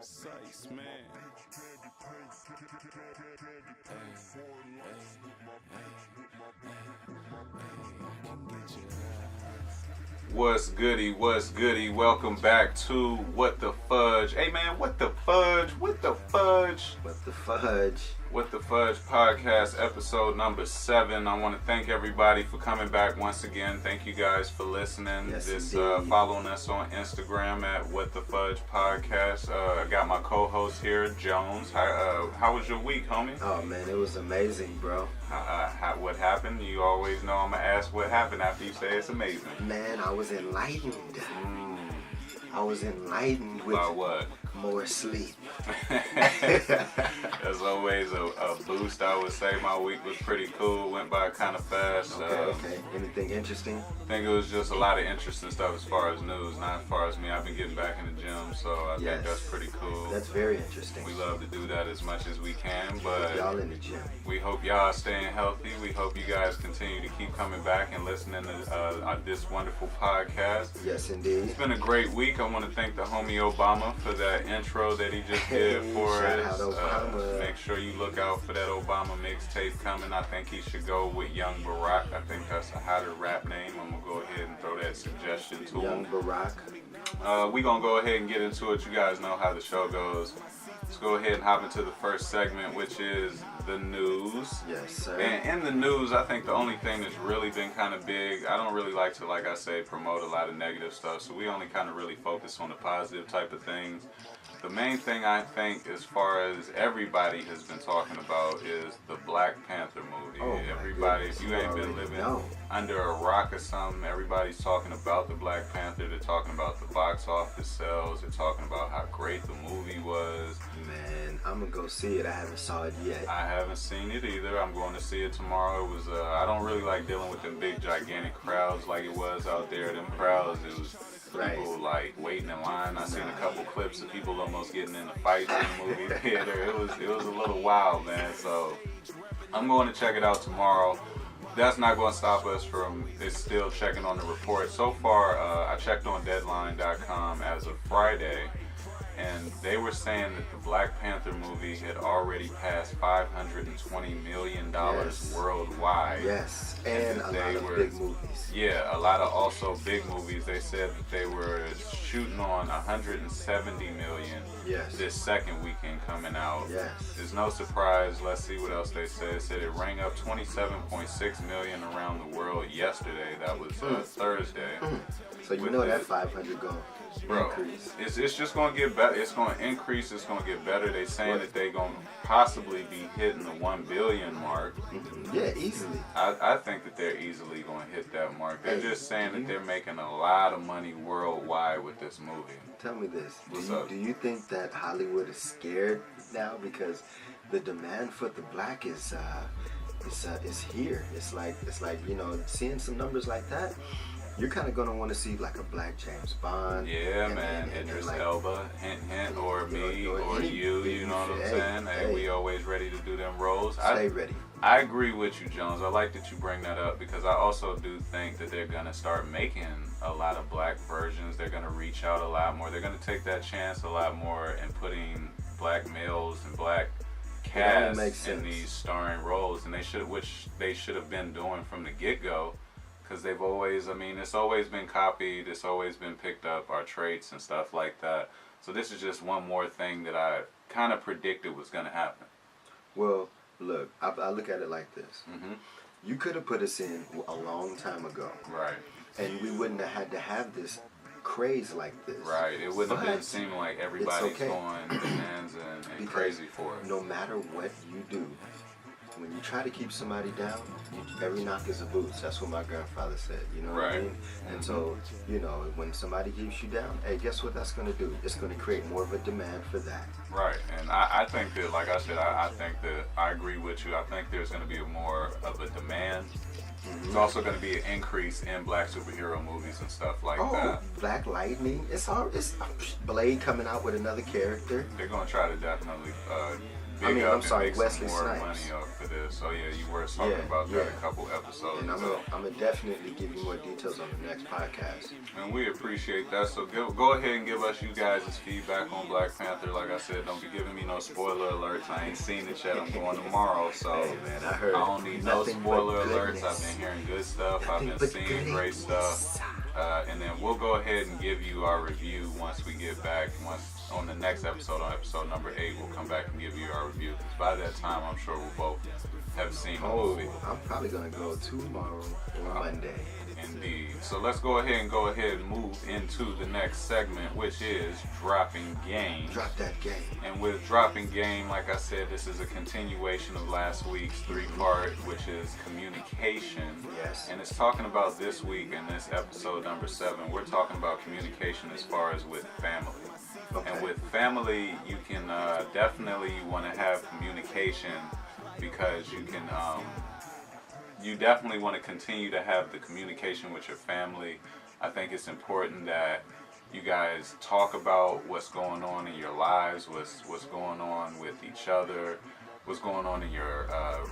Sice, man. What's goody? What's goody? Welcome back to What the Fudge. Hey man, what the fudge? What the fudge? What the fudge? What the Fudge Podcast, episode number 7. I want to thank everybody for coming back once again. Thank you guys for listening. Yes, Following us on Instagram at WhatTheFudgePodcast. I got my co-host here, Jones. How was your week, homie? Oh man, it was amazing, bro. What happened? You always know I'm gonna ask what happened after you say it's amazing. Man, I was enlightened. I was enlightened with About what? more sleep. There's always a boost. I would say my week was pretty cool. Went by kind of fast. Okay. Anything interesting? I think it was just a lot of interesting stuff as far as news, not as far as me. I've been getting back in the gym, so I think that's pretty cool. That's very interesting. We love to do that as much as we can, but y'all in the gym. We hope y'all staying healthy. We hope you guys continue to keep coming back and listening to this wonderful podcast. Yes, indeed. It's been a great week. I want to thank the homie Obama for that intro that he just did for us. Make sure you look out for that Obama mixtape coming. I think he should go with Young Barack. I think that's a hotter rap name. I'm going to go ahead and throw that suggestion to him. Young Barack. We're going to go ahead and get into it. You guys know how the show goes. Let's go ahead and hop into the first segment, which is the news. Yes, sir. And in the news, I think the only thing that's really been kind of big, I don't really like to, like I say, promote a lot of negative stuff, so we only kind of really focus on the positive type of things. The main thing I think, as far as everybody has been talking about, is the Black Panther movie. Everybody, if you ain't been living under a rock or something, everybody's talking about the Black Panther. They're talking about the box office sales. They're talking about how great the movie was. Man, I'm gonna go see it. I haven't saw it yet. I haven't seen it either. I'm going to see it tomorrow. It was. I don't really like dealing with them big, gigantic crowds like it was out there. Them crowds, it was people like waiting in line. I seen a couple clips of people almost getting in a fight in the movie theater. It was a little wild, man. So I'm going to check it out tomorrow. That's not going to stop us from still checking on the report. So far, I checked on Deadline.com as of Friday, and they were saying that the Black Panther movie had already passed $520 million worldwide. Yes, and a lot of big movies. Yeah, a lot of also big movies. They said that they were shooting on $170 million this second weekend coming out. Yes. It's no surprise. Let's see what else they said. It said it rang up $27.6 million around the world yesterday. That was Thursday. So you know that 500 going. Bro, it's just going to get better. It's going to increase. It's going to get better. They're saying that they're going to possibly be hitting the 1 billion mark. Yeah, easily. I think that they're easily going to hit that mark. They're just saying that they're making a lot of money worldwide with this movie. Tell me this. Do you think that Hollywood is scared now because the demand for the black is here? It's like seeing some numbers like that. You're kind of going to want to see like a black James Bond. Yeah, man. Idris Elba, hint, or me, or you. You know what I'm saying? Hey, we always ready to do them roles. Stay ready. I agree with you, Jones. I like that you bring that up because I also do think that they're going to start making a lot of black versions. They're going to reach out a lot more. They're going to take that chance a lot more in putting black males and black casts in these starring roles, and which they should have been doing from the get-go. Because they've always, it's always been copied, it's always been picked up, our traits and stuff like that. So this is just one more thing that I kind of predicted was going to happen. Well, look, I look at it like this. You could have put us in a long time ago. Right. And we wouldn't have had to have this craze like this. Right. It wouldn't have been seeming like everybody's going bonanza and crazy for it. No matter what you do, when you try to keep somebody down, every knock is a boost. That's what my grandfather said. You know what I mean? And so, when somebody keeps you down, hey, guess what that's going to do? It's going to create more of a demand for that. Right. And I think that, like I said, I think that I agree with you. I think there's going to be more of a demand. It's also going to be an increase in black superhero movies and stuff like that. Black Lightning. It's Blade coming out with another character. They're going to try to definitely up and sorry, make Wesley some more Snipes. money off of this. So yeah, you were talking about that a couple episodes and ago. I'm gonna definitely give you more details on the next podcast. And we appreciate that. So go ahead and give us you guys' feedback on Black Panther. Like I said, don't be giving me no spoiler alerts. I ain't seen it yet. I'm going tomorrow, so hey man, I heard I don't need no spoiler alerts. I've been hearing good stuff. I've been seeing great stuff. And then we'll go ahead and give you our review once we get back. Once on the next episode, on episode number 8, we'll come back and give you our review. By that time, I'm sure we'll both have seen the movie. I'm probably gonna go tomorrow or Monday. Indeed. So let's go ahead and move into the next segment, which is Dropping Game. Drop that game. And with Dropping Game, like I said, this is a continuation of last week's 3-part, which is communication. Yes. And it's talking about this week in this episode number 7. We're talking about communication as far as with family. Okay. And with family, you can definitely want to have communication because you can. You definitely want to continue to have the communication with your family. I think it's important that you guys talk about what's going on in your lives, what's going on with each other, what's going on in your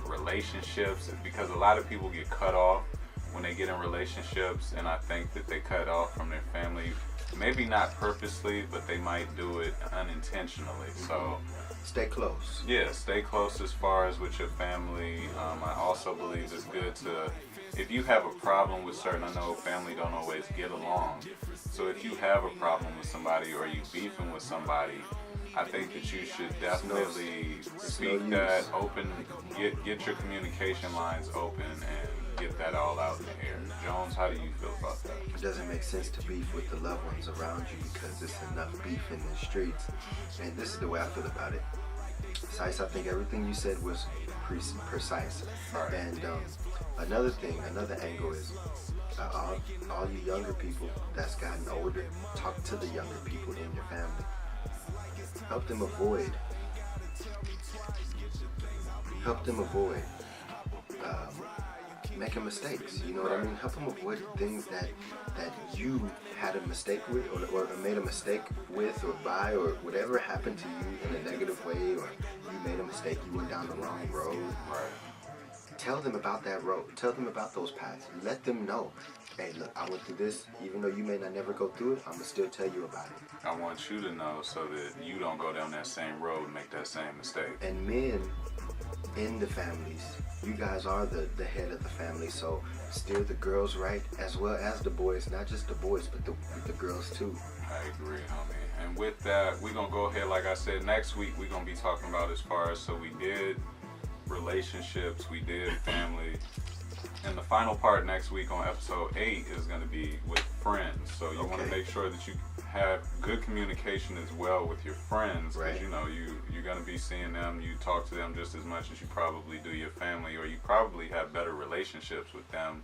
relationships, because a lot of people get cut off when they get in relationships, and I think that they cut off from their family, maybe not purposely, but they might do it unintentionally. So stay close. yeah, stay close as far as with your family. I also believe it's good to, if you have a problem with certain, I know family don't always get along. So if you have a problem with somebody or you beefing with somebody, I think that you should definitely speak that open, get your communication lines open and get that all out in the air. Jones, how do you feel about that? It doesn't make sense to beef with the loved ones around you because there's enough beef in the streets. And this is the way I feel about it. Sice, I think everything you said was precise. Right. And another angle is all you younger people that's gotten older, talk to the younger people in your family. Help them avoid making mistakes. You know what I mean? Help them avoid things that you had a mistake with or made a mistake with or by or whatever happened to you in a negative way, or you made a mistake, you went down the wrong road. Right. Tell them about that road. Tell them about those paths. Let them know. Hey, look, I went through this. Even though you may not never go through it, I'm going to still tell you about it. I want you to know so that you don't go down that same road and make that same mistake. And men in the families, you guys are the head of the family, so steer the girls right as well as the boys. Not just the boys, but the girls too. I agree, homie. And with that, we're going to go ahead, like I said, next week we're going to be talking about as far as, so we did relationships, we did family. And the final part next week on episode 8 is going to be with friends. So you want to make sure that you have good communication as well with your friends, because you know you're going to be seeing them. You talk to them just as much as you probably do your family, or you probably have better relationships with them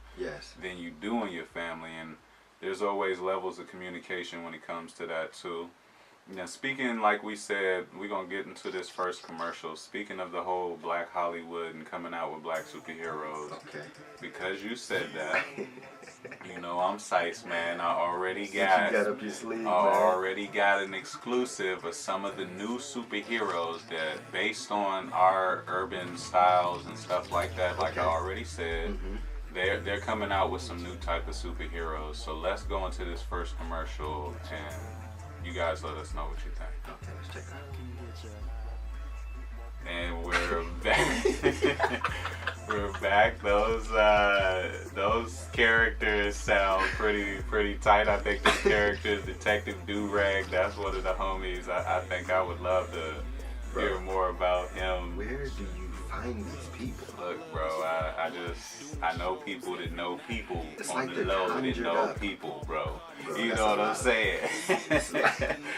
than you do in your family. And there's always levels of communication when it comes to that too. Now, speaking, like we said, we're going to get into this first commercial. Speaking of the whole Black Hollywood and coming out with black superheroes, because you said that, you know I'm Sice, man. I already got up your sleeve, already got an exclusive of some of the new superheroes that, based on our urban styles and stuff like that, like I already said, they're coming out with some new type of superheroes. So let's go into this first commercial and you guys let us know what you think. Okay, let's check it out. And we're back. We're back. Those characters sound pretty tight. I think this character is Detective Durag. That's one of the homies. I think I would love to hear more about him. Where do you find these people? Look, bro, I know people that know people it's on like the low that know up. People, bro. You know what I'm saying?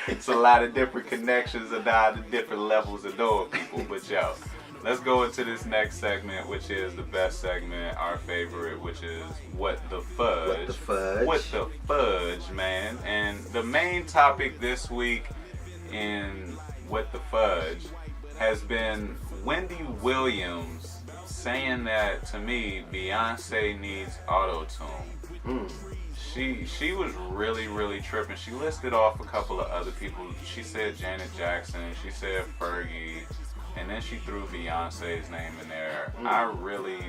It's a lot of different connections and all the different levels of knowing people. But yo, let's go into this next segment, which is the best segment, our favorite, which is What the Fudge. What the Fudge? What the Fudge, man. And the main topic this week in What the Fudge has been Wendy Williams saying that, to me, Beyonce needs auto-tune. She was really tripping. She listed off a couple of other people. She said Janet Jackson. She said Fergie. and then she threw Beyonce's name in there. I really,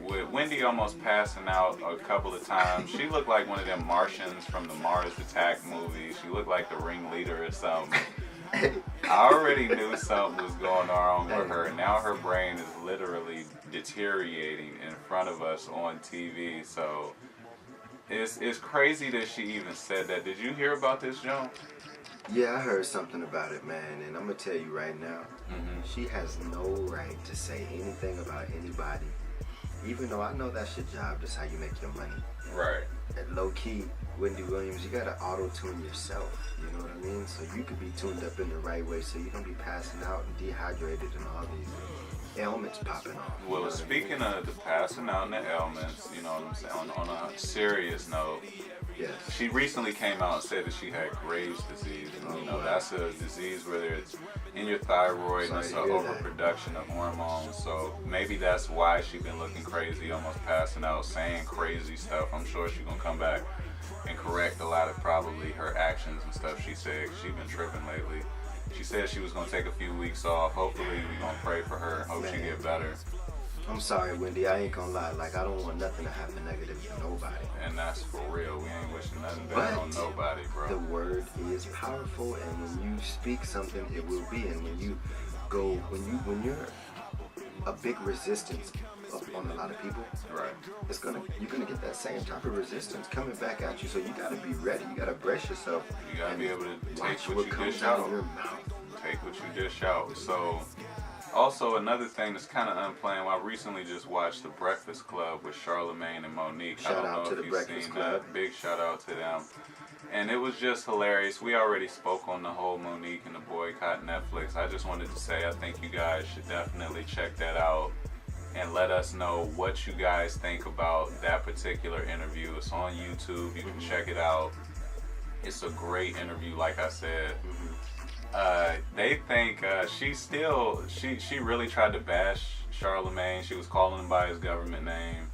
with Wendy almost passing out a couple of times, she looked like one of them Martians from the Mars Attack movie. She looked like the ringleader or something. I already knew something was going on with her, and now her brain is literally deteriorating in front of us on TV. So it's crazy that she even said that. Did you hear about this, Joan? Yeah, I heard something about it, man, and I'm gonna tell you right now, she has no right to say anything about anybody, even though I know that's your job. That's how you make your money. Right. At low key, Wendy Williams, you gotta auto-tune yourself. You know what I mean? So you could be tuned up in the right way, so you don't be passing out and dehydrated and all these ailments popping off. Well, speaking of the passing out and the ailments, you know what I'm saying, on a serious note, yes. She recently came out and said that she had Graves' disease. And, you know, that's a disease where it's in your thyroid and it's an overproduction of hormones. So maybe that's why she's been looking crazy, almost passing out, saying crazy stuff. I'm sure she's going to come back and correct a lot of probably her actions and stuff she said. She's been tripping lately. She said she was going to take a few weeks off. Hopefully we're going to pray for her. Hope she get better. I'm sorry, Wendy. I ain't gonna lie. Like, I don't want nothing to happen negative to nobody. And that's for real. We ain't wishing nothing bad on nobody, bro. The word is powerful, and when you speak something, it will be. And when you're a big resistance on a lot of people, right? You're gonna get that same type of resistance coming back at you. So you gotta be ready. You gotta brace yourself. You gotta be able to take what you dish out out. of your mouth. Take what you dish out. So. Also, another thing that's kind of unplanned, I recently just watched The Breakfast Club with Charlamagne and Monique. Shout I out to don't know the if you've Breakfast seen Club. that. Big shout out to them. And it was just hilarious. We already spoke on the whole Monique and the boycott Netflix. I just wanted to say I think you guys should definitely check that out and let us know what you guys think about that particular interview. It's on YouTube. You can check it out. It's a great interview, like I said. They think she really tried to bash Charlamagne. She was calling him by his government name.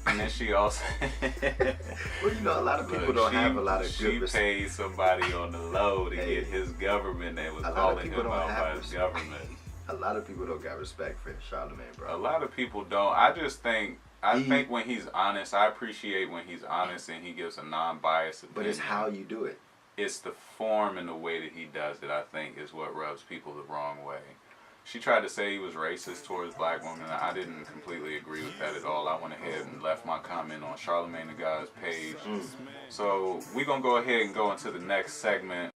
And then she also well, you know, a lot of people don't have a lot of good She paid somebody on the low to get his government name. Was calling him out by his government. A lot of people don't got respect for Charlamagne, bro. A lot of people don't. I think when he's honest, I appreciate when he's honest and he gives a non-biased opinion. But it's how you do it. It's the form and the way that he does it, I think, is what rubs people the wrong way. She tried to say he was racist towards black women. I didn't completely agree with that at all. I went ahead and left my comment on Charlamagne the God's page. So we're going to go ahead and go into the next segment.